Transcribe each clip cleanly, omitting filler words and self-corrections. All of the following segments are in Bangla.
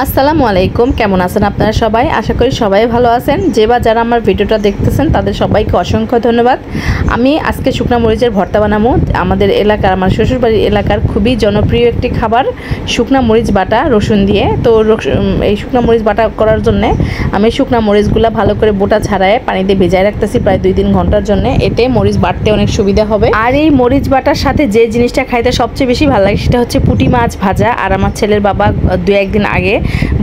আসসালামু আলাইকুম, কেমন আছেন আপনারা সবাই? আশা করি সবাই ভালো আছেন। যে বা যারা আমার ভিডিওটা দেখতেছেন তাদের সবাইকে অসংখ্য ধন্যবাদ। আমি আজকে শুকনা মরিচের ভর্তা বানাবো। আমাদের এলাকার, আমার শ্বশুরবাড়ির এলাকার খুবই জনপ্রিয় একটি খাবার, শুকনা মরিচ বাটা রসুন দিয়ে। তো এই শুকনা মরিচ বাটা করার জন্য আমি শুকনা মরিচগুলো ভালো করে বোটা ছাড়ায় পানিতে ভেজায় রাখতেছি প্রায় 2-3 ঘন্টার জন্য। এতে মরিচ বাটতে অনেক সুবিধা হবে। আর এই মরিচ বাটার সাথে যে জিনিসটা খাইতে সবচেয়ে বেশি ভালো লাগে সেটা হচ্ছে পুঁটি মাছ ভাজা। আর আমার ছেলের বাবা 2-1 দিন আগে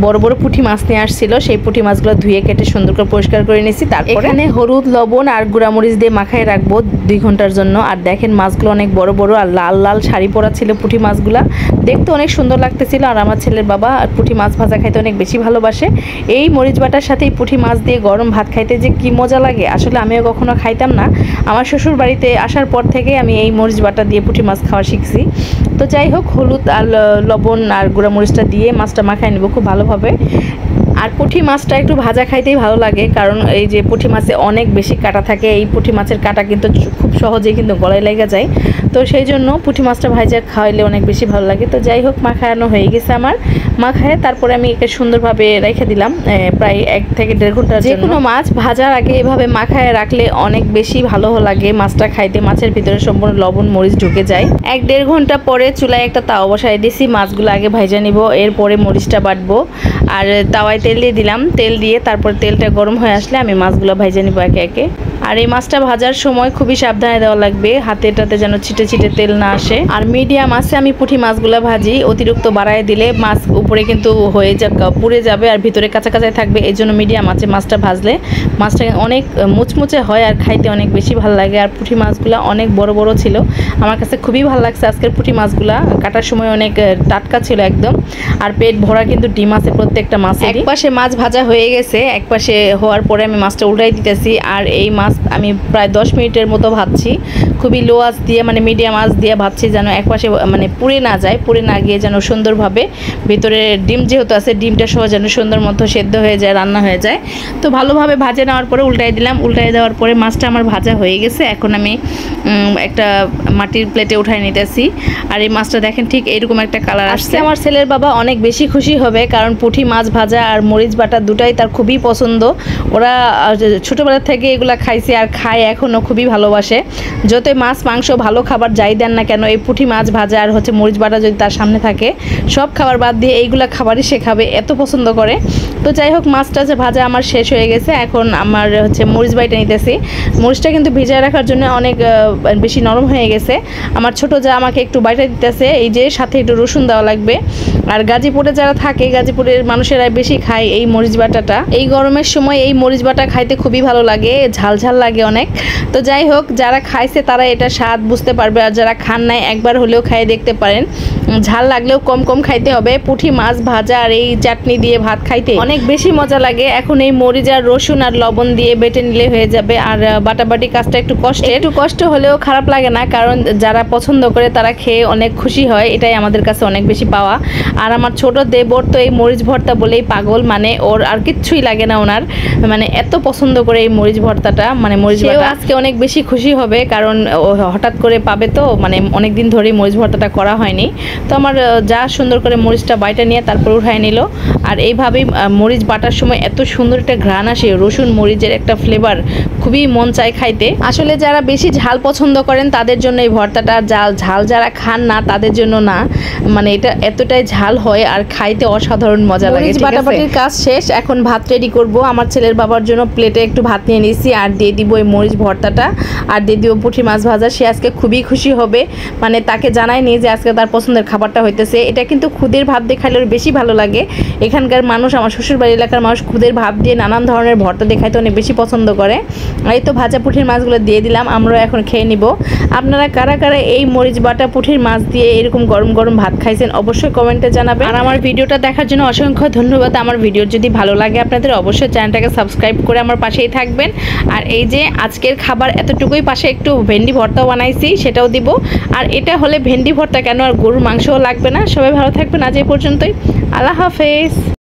বড় বড় পুঁটি মাছ নিয়ে আসছিল। সেই পুঁটি মাছগুলো ধুয়ে কেটে সুন্দর করে পরিষ্কার করে নিয়েছি। তারপর এখানে হলুদ, লবণ আর গুঁড়ামরিচ দিয়ে মাখায় রাখবো 2 ঘন্টার জন্য। আর দেখেন মাছগুলো অনেক বড় বড় আর লাল লাল শাড়ি পরা ছিল পুঁটি মাছগুলা, দেখতে অনেক সুন্দর লাগতেছিল। আর আমার ছেলের বাবা পুঁটি মাছ ভাজা খাইতে অনেক বেশি ভালোবাসে। এই মরিচ বাটার সাথে এই পুঁটি মাছ দিয়ে গরম ভাত খাইতে যে কি মজা লাগে, আসলে আমিও কখনো খাইতাম না। আমার শ্বশুর বাড়িতে আসার পর থেকে আমি এই মরিচ বাটা দিয়ে পুঁটি মাছ খাওয়া শিখছি। তো যাই হোক, হলুদ আর লবণ আর গুঁড়ামরিচটা দিয়ে মাছটা মাখায় নেব খুব ভালোভাবে। আর পুঁটি মাছটা একটু ভাজা খাইতেই ভালো লাগে, কারণ এই যে পুঁটি মাছে অনেক বেশি কাঁটা থাকে। এই পুঁটি মাছের কাঁটা কিন্তু খুব সহজেই কিন্তু গলায় লেগে যায়। তো সেই জন্য পুঁটি মাছটা ভাজা খাওয়াইলে অনেক বেশি ভালো লাগে। তো যাই হোক, মাখানো হয়ে গেছে আমার। মাখায় তারপরে আমি একে সুন্দরভাবে রেখে দিলাম প্রায় 1 থেকে 1.5 ঘন্টার জন্য। যে কোনো মাছ ভাজার আগে এভাবে মাখায় রাখলে অনেক বেশি ভালো লাগে মাছটা খাইতে। মাছের ভিতরে সম্পূর্ণ লবণ মরিচ ঢুকে যায়। 1-1.5 ঘন্টা পরে চুলায় একটা তাওয়া বসাই দিয়েছি। মাছগুলো আগে ভাজা নিব, এরপরে মরিচটা বাটবো। আর তাওয়ায় তেল দিয়ে দিলাম। তেল দিয়ে তারপর তেলটা গরম হয়ে আসলে আমি মাছগুলো ভাজা নিব একে একে। আর এই মাছটা ভাজার সময় খুবই সাবধানে দেওয়া লাগবে, হাতেটাতে যেন ছিটে ছিটে তেল না আসে। আর মিডিয়াম আছে আমি পুঁটি মাছগুলো ভাজি। অতিরিক্ত বাড়ায় দিলে মাছ উপরে কিন্তু হয়ে পুড়ে যাবে আর ভিতরে কাঁচা কাঁচাই থাকবে। এই জন্য মিডিয়াম আছে মাছটা ভাজলে মাছটা অনেক মুচমুচে হয় আর খাইতে অনেক বেশি ভালো লাগে। আর পুঁটি মাছগুলো অনেক বড় বড় ছিল, আমার কাছে খুবই ভালো লাগছে আজকের পুঁটি মাছগুলা। কাটার সময় অনেক টাটকা ছিল একদম। আর পেট ভরা কিন্তু ডিম আছে প্রত্যেকটা মাছ। এক পাশে মাছ ভাজা হয়ে গেছে, এক পাশে হওয়ার পরে আমি মাছটা উল্টাই দিতেছি। আর এই মাছ আমি প্রায় 10 মিনিটের মতো ভাজছি, খুবই লো আঁচ দিয়ে, মানে মিডিয়াম আঁচ দিয়ে ভাজছি, যেন এক পাশে মানে পুড়ে না যায়, পুড়ে না গিয়ে যেন সুন্দরভাবে ভিতরে ডিম যেহেতু আছে ডিমটা সহ যেন সুন্দর মতো সেদ্ধ হয়ে যায়, রান্না হয়ে যায়। তো ভালোভাবে ভাজে নেওয়ার পরে উল্টাই দিলাম। উল্টাই দেওয়ার পরে মাছটা আমার ভাজা হয়ে গেছে। এখন আমি একটা মাটির প্লেটে উঠাই নিতেছি। আর এই মাছটা দেখেন ঠিক এরকম একটা কালার আসছে। আমার ছেলের বাবা অনেক বেশি খুশি হবে, কারণ পুঁটি মাছ ভাজা আর মরিচ বাটা দুটাই তার খুবই পছন্দ। ওরা ছোটোবেলা থেকে এগুলা খাইছে আর খায় এখনও, খুবই ভালোবাসে। যতই মাছ মাংস ভালো খাবার যাই দেন না কেন, এই পুঁটি মাছ ভাজা আর হচ্ছে মরিচ বাটা যদি তার সামনে থাকে, সব খাবার বাদ দিয়ে এইগুলা খাবারই সে খাবে, এত পছন্দ করে। তো যাই হোক, মাছটা যে ভাজা আমার শেষ হয়ে গেছে। এখন আমার হচ্ছে মরিচ বাইটা নিতেছি। মরিচটা কিন্তু ভিজায় রাখার জন্য অনেক বেশি নরম হয়ে গেছে। আমার ছোটো যা আমাকে একটু বাইটা দিতেছে, এই যে সাথে একটু রসুন দেওয়া লাগবে। আর গাজীপুরে যারা থাকে, গাজীপুরের মানুষেরাই বেশি খায় এই মরিচ বাটাটা। এই গরমের সময় এই মরিচ বাটা খাইতে খুবই ভালো লাগে, ঝাল ঝাল লাগে অনেক। তো যাই হোক, যারা খাইছে তারা এটা স্বাদ বুঝতে পারবে, আর যারা খান নাই একবার হলেও খাইয়ে দেখতে পারেন। ঝাল লাগলেও কম কম খাইতে হবে। পুঁটি মাছ ভাজা আর এই চাটনি দিয়ে ভাত খাইতে অনেক বেশি মজা লাগে। এখন এই মরিচ আর রসুন আর লবণ দিয়ে বেটে নিলে হয়ে যাবে। আর বাটাবাটি কাজটা একটু কষ্ট হলেও খারাপ লাগে না, কারণ যারা পছন্দ করে তারা খেয়ে অনেক খুশি হয়, এটাই আমাদের কাছে অনেক বেশি পাওয়া। আর আমার ছোট দেবর তো এই মরিচ ভর্তা বলেই পাগল, মানে ওর আর কিচ্ছুই লাগে না ওনার, মানে এত পছন্দ করে এই মরিচ ভর্তাটা, মানে মরিচ ভর্তা। আজকে অনেক বেশি খুশি হবে, কারণ ও হঠাৎ করে পাবে, তো মানে অনেক দিন ধরেই মরিচ ভর্তাটা করা হয়নি। তো আমার যা সুন্দর করে মরিচটা বাইটা নিয়ে তারপর উঠায় নিল। আর এইভাবেই মরিচ বাটার সময় এত সুন্দর একটা ঘ্রাণ আসে, রসুন মরিচের একটা ফ্লেভার, খুবই মন চায় খাইতে। আসলে যারা বেশি ঝাল পছন্দ করেন তাদের জন্য এই ভর্তাটা, ঝাল যারা খান না তাদের জন্য না, মানে এটা এতটাই ঝাল হয় আর খাইতে অসাধারণ মজা লাগে। বাটাবাটির কাজ শেষ, এখন ভাত রেডি করব। আমার ছেলের বাবার জন্য প্লেটে একটু ভাত নিয়ে নিয়েছি, আর দিয়ে দিব এই মরিচ ভর্তাটা, আর দিয়ে দিব পুঁটি মাছ ভাজা। সে আজকে খুবই খুশি হবে, মানে তাকে জানায়নি যে আজকে তার পছন্দের খাবারটা হইতেছে। এটা কিন্তু খুদের ভাত দিয়ে খাইলে বেশি ভালো লাগে। এখানকার মানুষ, আমার শ্বশুরবাড়ি এলাকার মানুষ খুদের ভাত দিয়ে নানান ধরনের ভর্তা দিয়ে খাইতে অনেক বেশি পছন্দ করে। আর এই তো ভাজা পুঁটির মাছগুলো দিয়ে দিলাম, আমরা এখন খেয়ে নিব। আপনারা কারা কারা এই মরিচ বাটা পুঁটির মাছ দিয়ে এরকম গরম গরম ভাত খাইছেন অবশ্যই কমেন্টে জানাবেন। আর আমার ভিডিওটা দেখার জন্য অসংখ্য ধন্যবাদ। আমার ভিডিও যদি ভালো লাগে আপনাদের অবশ্যই চ্যানেলটাকে সাবস্ক্রাইব করে আমার পাশেই থাকবেন। আর এই যে আজকের খাবার এতটুকুই, পাশে একটু ভেন্ডি ভর্তাও বানাইছি, সেটাও দিব। আর এটা হলে ভেন্ডি ভর্তা কেন, আর গরুর মাংসও লাগবে না। সবাই ভালো থাকবেন, আজ এই পর্যন্তই। আল্লাহ হাফেজ।